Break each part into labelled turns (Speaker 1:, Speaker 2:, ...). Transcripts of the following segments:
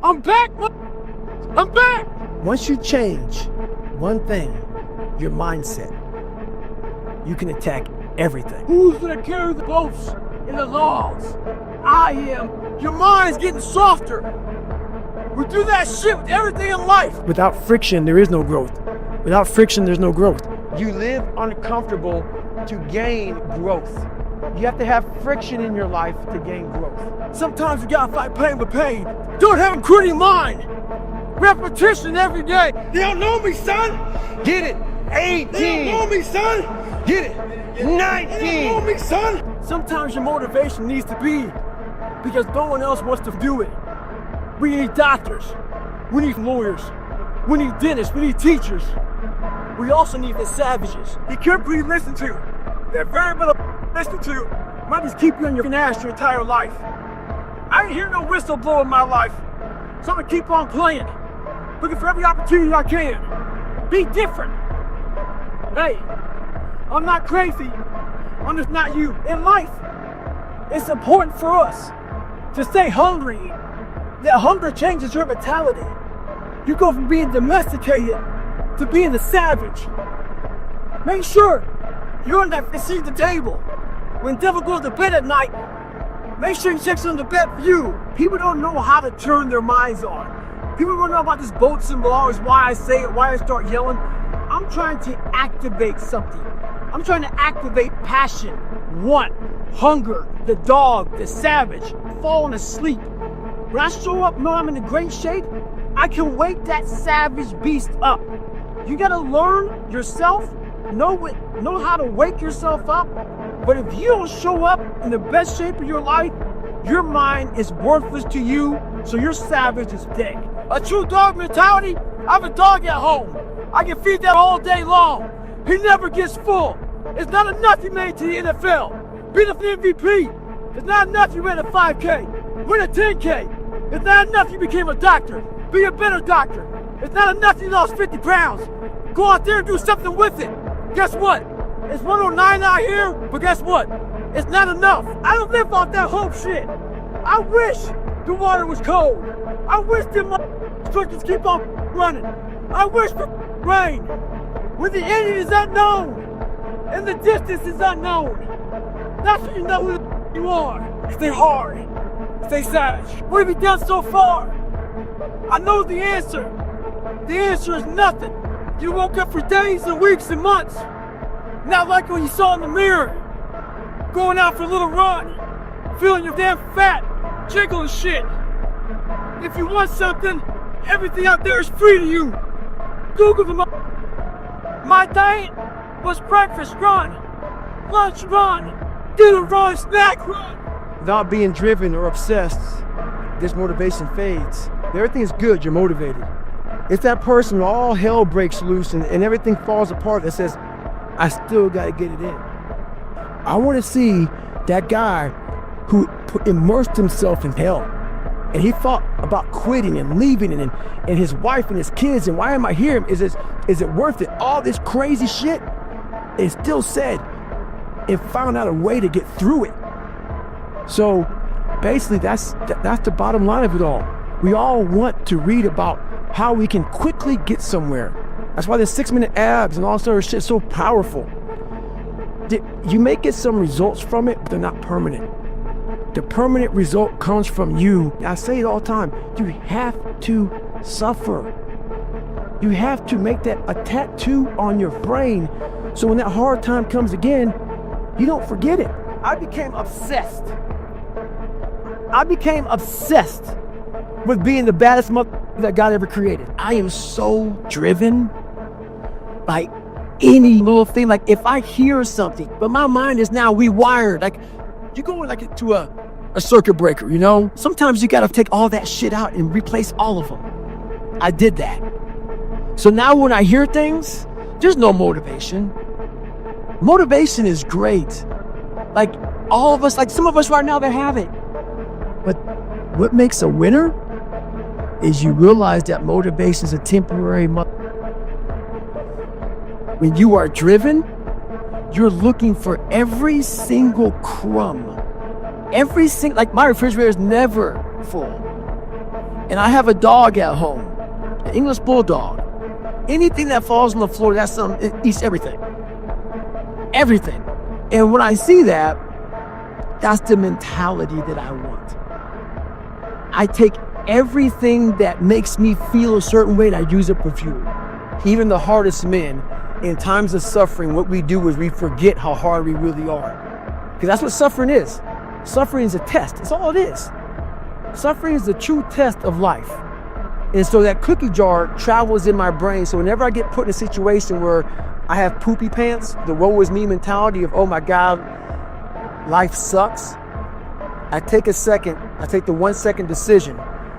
Speaker 1: I'm back. I'm back.
Speaker 2: Once you change one thing, your mindset, you can attack everything.
Speaker 1: Who's gonna carry the boats and the logs? I am. Your mind's getting softer. We do that shit with everything in life.
Speaker 2: Without friction, there is no growth. Without friction, there's no growth. You live uncomfortable to gain growth. You have to have friction in your life to gain growth.
Speaker 1: Sometimes you gotta fight pain with pain. Don't have a quitting mind. Repetition every day. They don't know me, son.
Speaker 2: Get it. 18.
Speaker 1: They don't know me, son.
Speaker 2: Get it. 19.
Speaker 1: They don't know me, son. Sometimes your motivation needs to be because no one else wants to do it. We need doctors. We need lawyers. We need dentists. We need teachers. We also need the savages. You can't be listened to. That very little listen to might just keep you on your ass your entire life. I ain't hear no whistleblower in my life. So I'm gonna keep on playing. Looking for every opportunity I can. Be different. Hey, I'm not crazy. I'm just not you. In life, it's important for us to stay hungry. That hunger changes your mentality. You go from being domesticated to being the savage. Make sure you're on that seat at the table. When devil goes to bed at night, make sure you check something to bed for you. People don't know how to turn their minds on. People don't know about this boat symbol, always why I say it, why I start yelling. I'm trying to activate something. I'm trying to activate passion, want, hunger, the dog, the savage, falling asleep. When I show up, know I'm in a great shape, I can wake that savage beast up. You gotta learn yourself, know how to wake yourself up. But if you don't show up in the best shape of your life, your mind is worthless to you, so your savage is dead. A true dog mentality, I have a dog at home. I can feed that all day long. He never gets full. It's not enough you made to the NFL. Be the MVP. It's not enough you ran a 5K. Win a 10K. It's not enough you became a doctor. Be a better doctor. It's not enough you lost 50 pounds. Go out there and do something with it. Guess what? It's 109 out here, but guess what? It's not enough. I don't live off that hope shit. I wish the water was cold. I wish the structures keep on running. I wish for rain. When the end is unknown and the distance is unknown, that's when you know who you are. Stay hard. Stay savage. What have you done so far? I know the answer. The answer is nothing. You woke up for days and weeks and months. Not like what you saw in the mirror. Going out for a little run. Feeling your damn fat. Jiggling shit. If you want something, everything out there is free to you. Google them. My diet was breakfast run, lunch run, dinner run, snack run.
Speaker 2: Without being driven or obsessed, this motivation fades. Everything is good, you're motivated. It's that person when all hell breaks loose and everything falls apart that says, I still gotta get it in. I wanna see that guy who immersed himself in hell. And he thought about quitting and leaving and his wife and his kids and why am I here? Is it worth it? All this crazy shit. It still said it found out a way to get through it. So basically that's the bottom line of it all. We all want to read about how we can quickly get somewhere. That's why the 6-minute abs and all this other shit is so powerful. You may get some results from it, but they're not permanent. The permanent result comes from you. I say it all the time. You have to suffer. You have to make that a tattoo on your brain so when that hard time comes again, you don't forget it. I became obsessed. With being the baddest motherfucker that God ever created. I am so driven by any little thing. Like if I hear something, but my mind is now rewired. Like you go like to a circuit breaker, you know? Sometimes you gotta take all that shit out and replace all of them. I did that. So now when I hear things, there's no motivation. Motivation is great. Like all of us, like some of us right now, they have it. But what makes a winner is you realize that motivation is a temporary When you are driven, you're looking for every single crumb. Like my refrigerator is never full. and I have a dog at home, an English bulldog, anything that falls on the floor, that's it eats everything. Everything. And when I see that, that's the mentality that I want. I take everything that makes me feel a certain way and I use it for fuel. Even the hardest men, in times of suffering, what we do is we forget how hard we really are. Because that's what suffering is. Suffering is a test. That's all it is. Suffering is the true test of life. And so that cookie jar travels in my brain. So whenever I get put in a situation where I have poopy pants, the woe is me mentality of, oh my God, life sucks. I take a second, I take the 1 second decision.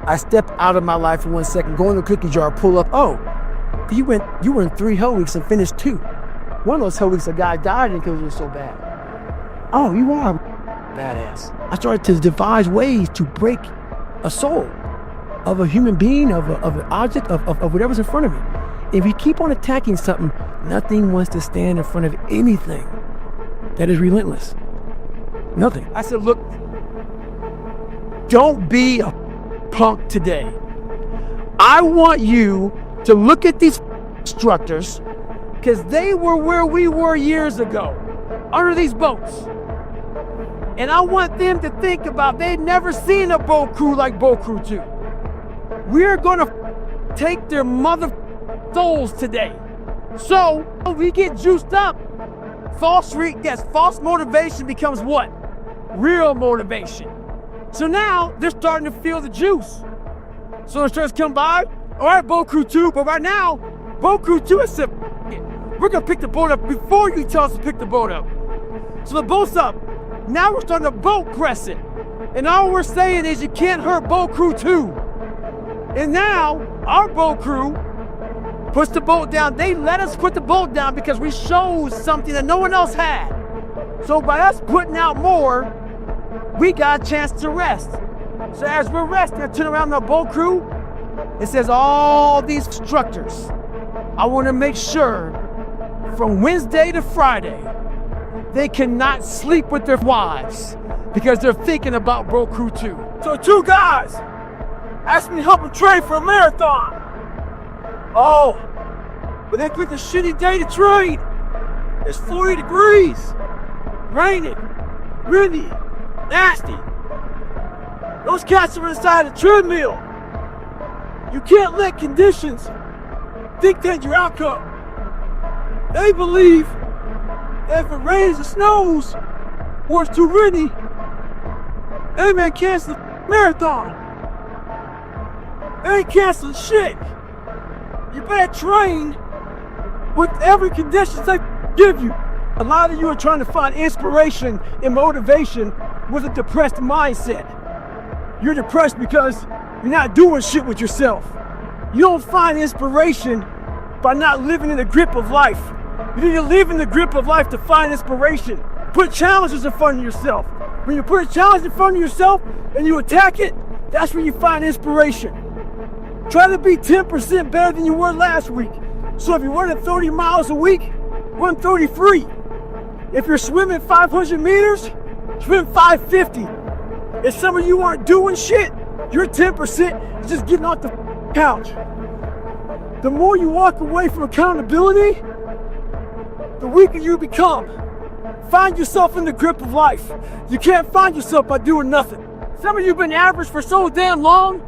Speaker 2: I step out of my life for 1 second, go in the cookie jar, pull up, oh, you were in 3 hell weeks and finished 2. One of those hell weeks, a guy died because it was so bad. Oh, you are badass. I started to devise ways to break a soul of a human being, of an object, of whatever's in front of me. If you keep on attacking something, nothing wants to stand in front of anything that is relentless. Nothing. I said, look, don't be a punk today. I want you to look at these instructors, because they were where we were years ago, under these boats. And I want them to think about, they'd never seen a boat crew like Boat Crew 2. We're gonna take their mother souls today. So we get juiced up. False motivation becomes what? Real motivation. So now they're starting to feel the juice. So the instructors come by, all right, Boat Crew 2, but right now, Boat Crew 2 has said, we're gonna pick the boat up before you tell us to pick the boat up. So the boat's up. Now we're starting to boat press it. And all we're saying is you can't hurt Boat Crew 2. And now our boat crew puts the boat down. They let us put the boat down because we showed something that no one else had. So by us putting out more, we got a chance to rest. So as we're resting, I turn around the boat crew. It says all these instructors, I want to make sure from Wednesday to Friday, they cannot sleep with their wives because they're thinking about Boat Crew 2.
Speaker 1: So 2 guys asked me to help them train for a marathon. Oh, but they picked a shitty day to train. It's 40 degrees, raining, windy, nasty. Those cats are inside a treadmill. You can't let conditions dictate your outcome. They believe that if it rains or snows or it's too windy, they may cancel the marathon. They ain't canceling shit. You better train with every condition they give you. A lot of you are trying to find inspiration and motivation with a depressed mindset. You're depressed because you're not doing shit with yourself. You don't find inspiration by not living in the grip of life. You need to live in the grip of life to find inspiration. Put challenges in front of yourself. When you put a challenge in front of yourself and you attack it, that's when you find inspiration. Try to be 10% better than you were last week. So if you're running 30 miles a week, run 33. If you're swimming 500 meters, swim 550. If some of you aren't doing shit, your 10% is just getting off the couch. The more you walk away from accountability, the weaker you become. Find yourself in the grip of life. You can't find yourself by doing nothing. Some of you have been average for so damn long,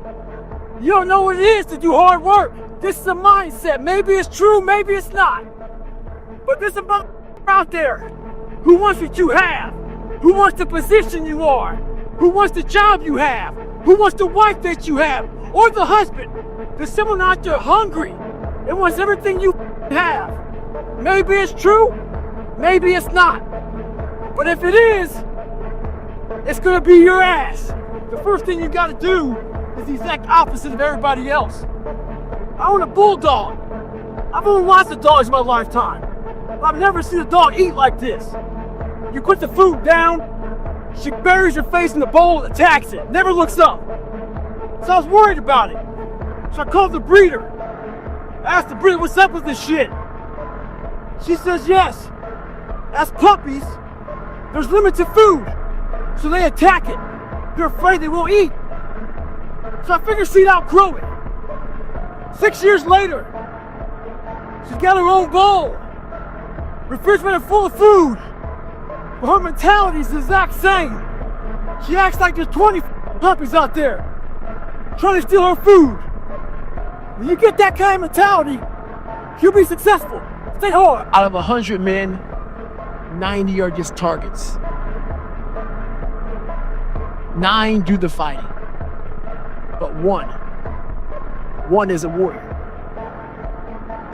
Speaker 1: you don't know what it is to do hard work. This is a mindset. Maybe it's true, maybe it's not. But there's a out there who wants what you have, who wants the position you are, who wants the job you have, who wants the wife that you have, or the husband. There's someone out there hungry and wants everything you have. Maybe it's true, maybe it's not. But if it is, it's gonna be your ass. The first thing you gotta do is the exact opposite of everybody else. I own a bulldog. I've owned lots of dogs in my lifetime, but I've never seen a dog eat like this. You put the food down, she buries her face in the bowl and attacks it, never looks up. So I was worried about it. So I called the breeder. I asked the breeder, what's up with this shit? She says yes. As puppies, there's limited food, so they attack it. They're afraid they won't eat. So I figured she'd outgrow it. 6 years later, she's got her own bowl, refrigerator full of food, but her mentality is the exact same. She acts like there's 20 puppies out there trying to steal her food. When you get that kind of mentality, you'll be successful. Stay hard. Out of 100 men, 90 are just targets. 9 do the fighting, but one is a warrior.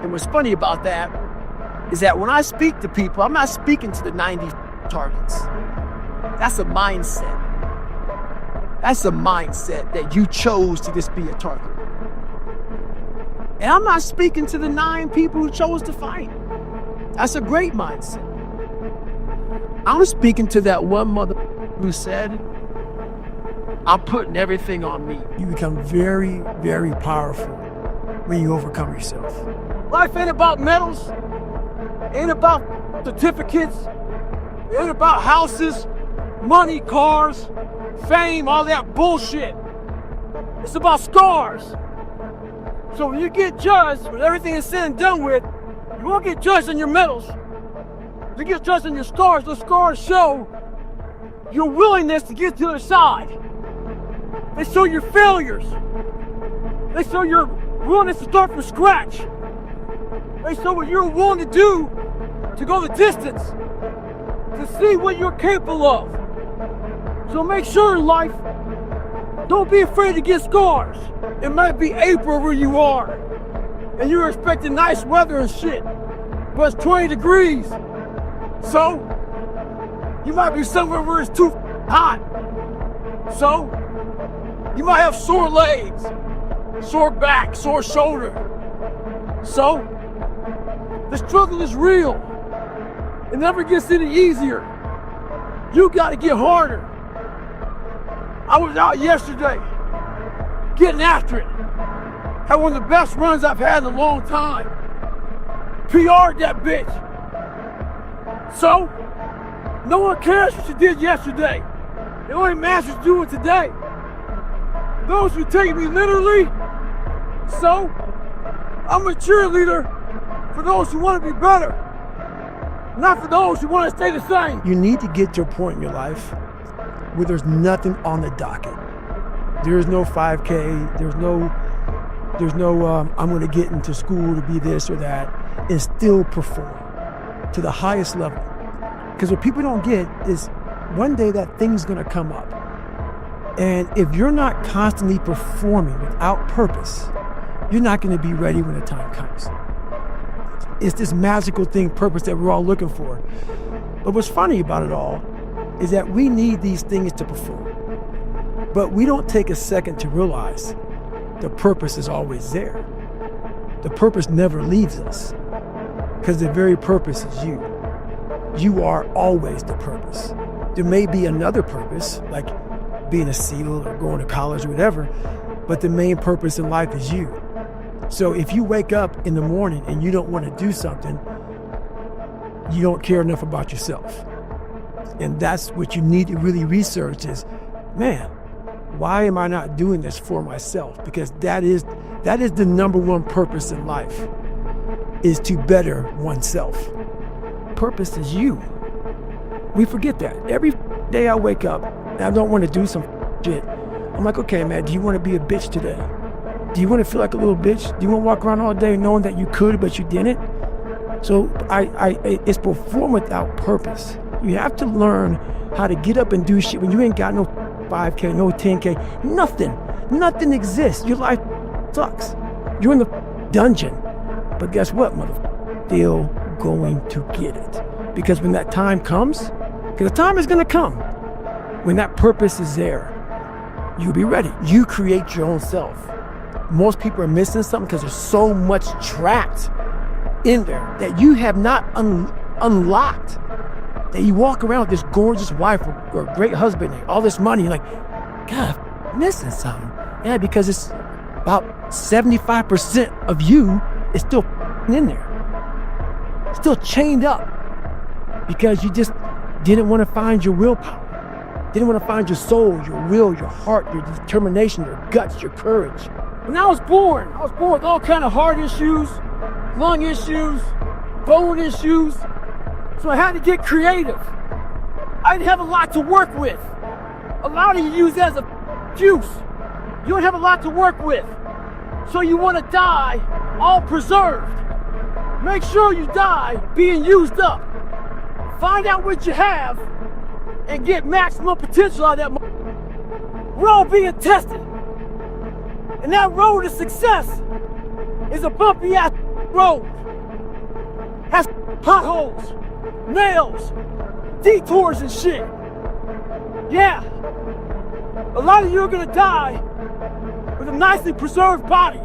Speaker 1: And what's funny about that is that when I speak to people, I'm not speaking to the 90 targets. That's a mindset. That's a mindset that you chose to just be a target. And I'm not speaking to the 9 people who chose to fight. That's a great mindset. I'm speaking to that one mother who said, I'm putting everything on me.
Speaker 2: You become very, very powerful when you overcome yourself.
Speaker 1: Life ain't about medals, ain't about certificates, it ain't about houses, money, cars, fame, all that bullshit. It's about scars. So when you get judged, when everything is said and done with, you won't get judged on your medals. You get judged on your scars. Those scars show your willingness to get to the other side. They show your failures. They show your willingness to start from scratch. They show what you're willing to do to go the distance, to see what you're capable of. So make sure in life, don't be afraid to get scars. It might be April where you are, and you're expecting nice weather and shit, but it's 20 degrees. So, you might be somewhere where it's too hot. So, you might have sore legs, sore back, sore shoulder. So, the struggle is real. It never gets any easier. You gotta get harder. I was out yesterday, getting after it. Had one of the best runs I've had in a long time. PR'd that bitch. So, no one cares what you did yesterday. It only matters what you're doing today. Those who take me literally, so, I'm a cheerleader for those who want to be better, not for those who want to stay the same.
Speaker 2: You need to get to a point in your life where there's nothing on the docket. There is no 5K, there's no I'm gonna get into school to be this or that, and still perform to the highest level. Because what people don't get is one day that thing's gonna come up. And if you're not constantly performing without purpose, you're not gonna be ready when the time comes. It's this magical thing, purpose, that we're all looking for. But what's funny about it all is that we need these things to perform. But we don't take a second to realize the purpose is always there. The purpose never leaves us, because the very purpose is you. You are always the purpose. There may be another purpose, like being a SEAL or going to college or whatever, but the main purpose in life is you. So if you wake up in the morning and you don't want to do something, you don't care enough about yourself. And that's what you need to really research is, man, why am I not doing this for myself? Because that is the number one purpose in life, is to better oneself. Purpose is you. We forget that. Every day I wake up and I don't want to do some shit, I'm like, okay, man, do you want to be a bitch today? Do you want to feel like a little bitch? Do you want to walk around all day knowing that you could, but you didn't? So it's perform without purpose. You have to learn how to get up and do shit when you ain't got no 5K, no 10K, nothing. Nothing exists. Your life sucks. You're in the dungeon. But guess what, motherfucker? Still going to get it. Because when that time comes, because the time is going to come, when that purpose is there, you'll be ready. You create your own self. Most people are missing something because there's so much trapped in there that you have not unlocked. That you walk around with this gorgeous wife or great husband and all this money, you're like, God, I'm missing something. Yeah, because it's about 75% of you is still in there. Still chained up because you just didn't want to find your willpower. Then you want to find your soul, your will, your heart, your determination, your guts, your courage.
Speaker 1: When I was born with all kind of heart issues, lung issues, bone issues. So I had to get creative. I didn't have a lot to work with. A lot of you use that as a excuse. You don't have a lot to work with. So you want to die all preserved. Make sure you die being used up. Find out what you have and get maximum potential out of that. We're all being tested. And that road to success is a bumpy ass road. Has potholes, nails, detours and shit. Yeah. A lot of you are gonna die with a nicely preserved body.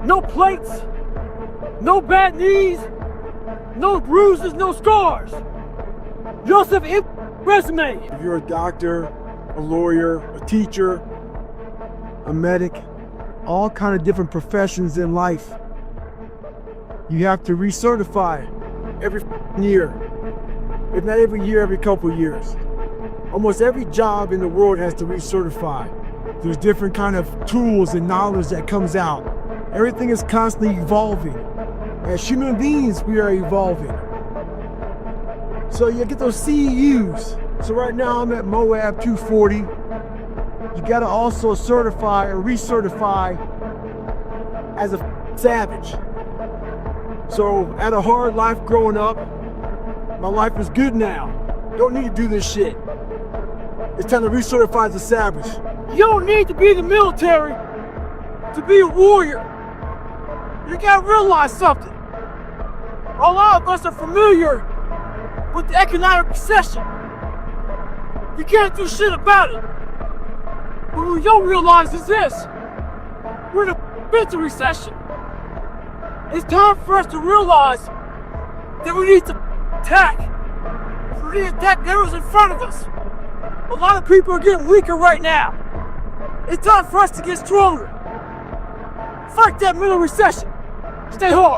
Speaker 1: No plates, no bad knees, no bruises, no scars. You also have an resume.
Speaker 2: If you're a doctor, a lawyer, a teacher, a medic, all kind of different professions in life, you have to recertify every year. If not every year, every couple of years. Almost every job in the world has to recertify. There's different kind of tools and knowledge that comes out. Everything is constantly evolving. As human beings, we are evolving. So you get those CEUs. So right now I'm at Moab 240. You gotta also certify or recertify as a savage. So I had a hard life growing up. My life is good now. Don't need to do this shit. It's time to recertify as a savage.
Speaker 1: You don't need to be in the military to be a warrior. You gotta realize something. A lot of us are familiar with the economic recession. You can't do shit about it. But what you don't realize is this. We're in a mental recession. It's time for us to realize that we need to attack. We need to attack whatever's in front of us. A lot of people are getting weaker right now. It's time for us to get stronger. Fight that mental recession. Stay hard.